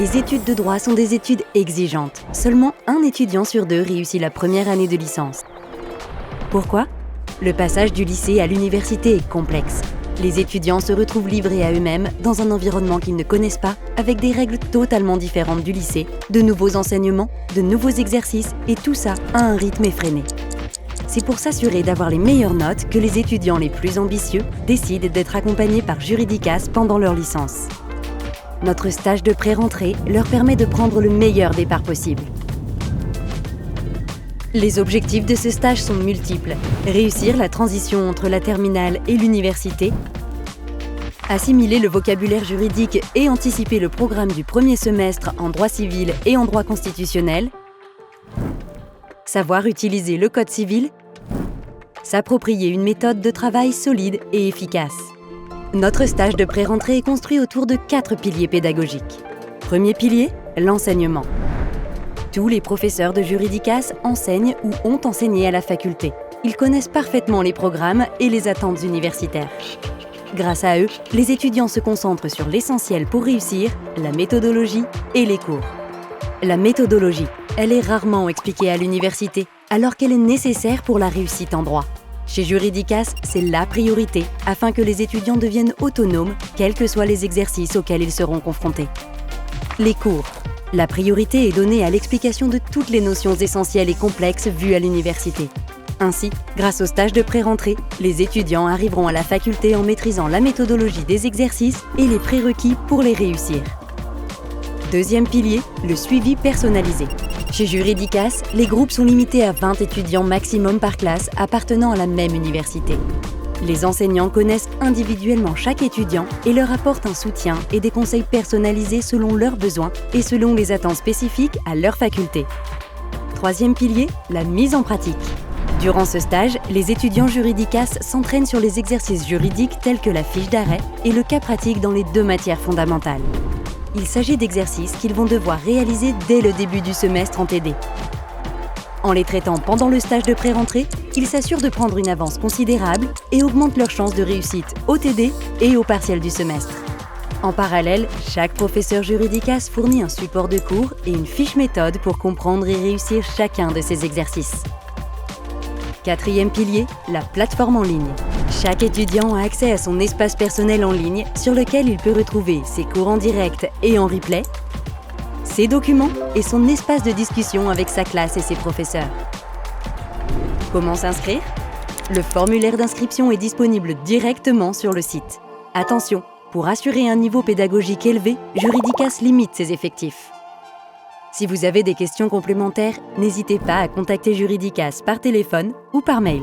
Les études de droit sont des études exigeantes. Seulement un étudiant sur deux réussit la première année de licence. Pourquoi ? Le passage du lycée à l'université est complexe. Les étudiants se retrouvent livrés à eux-mêmes dans un environnement qu'ils ne connaissent pas, avec des règles totalement différentes du lycée, de nouveaux enseignements, de nouveaux exercices et tout ça à un rythme effréné. C'est pour s'assurer d'avoir les meilleures notes que les étudiants les plus ambitieux décident d'être accompagnés par Juridicas pendant leur licence. Notre stage de pré-rentrée leur permet de prendre le meilleur départ possible. Les objectifs de ce stage sont multiples. Réussir la transition entre la terminale et l'université, assimiler le vocabulaire juridique et anticiper le programme du premier semestre en droit civil et en droit constitutionnel, savoir utiliser le code civil, s'approprier une méthode de travail solide et efficace. Notre stage de pré-rentrée est construit autour de 4 piliers pédagogiques. Premier pilier, l'enseignement. Tous les professeurs de Juridicas enseignent ou ont enseigné à la faculté. Ils connaissent parfaitement les programmes et les attentes universitaires. Grâce à eux, les étudiants se concentrent sur l'essentiel pour réussir, la méthodologie et les cours. La méthodologie, elle est rarement expliquée à l'université, alors qu'elle est nécessaire pour la réussite en droit. Chez Juridicas, c'est la priorité, afin que les étudiants deviennent autonomes, quels que soient les exercices auxquels ils seront confrontés. Les cours. La priorité est donnée à l'explication de toutes les notions essentielles et complexes vues à l'université. Ainsi, grâce au stage de pré-rentrée, les étudiants arriveront à la faculté en maîtrisant la méthodologie des exercices et les prérequis pour les réussir. Deuxième pilier, le suivi personnalisé. Chez Juridicas, les groupes sont limités à 20 étudiants maximum par classe appartenant à la même université. Les enseignants connaissent individuellement chaque étudiant et leur apportent un soutien et des conseils personnalisés selon leurs besoins et selon les attentes spécifiques à leur faculté. Troisième pilier, la mise en pratique. Durant ce stage, les étudiants Juridicas s'entraînent sur les exercices juridiques tels que la fiche d'arrêt et le cas pratique dans les 2 matières fondamentales. Il s'agit d'exercices qu'ils vont devoir réaliser dès le début du semestre en TD. En les traitant pendant le stage de pré-rentrée, ils s'assurent de prendre une avance considérable et augmentent leurs chances de réussite au TD et au partiel du semestre. En parallèle, chaque professeur Juridicas fournit un support de cours et une fiche méthode pour comprendre et réussir chacun de ces exercices. Quatrième pilier, la plateforme en ligne. Chaque étudiant a accès à son espace personnel en ligne sur lequel il peut retrouver ses cours en direct et en replay, ses documents et son espace de discussion avec sa classe et ses professeurs. Comment s'inscrire ? Le formulaire d'inscription est disponible directement sur le site. Attention, pour assurer un niveau pédagogique élevé, Juridicas limite ses effectifs. Si vous avez des questions complémentaires, n'hésitez pas à contacter Juridicas par téléphone ou par mail.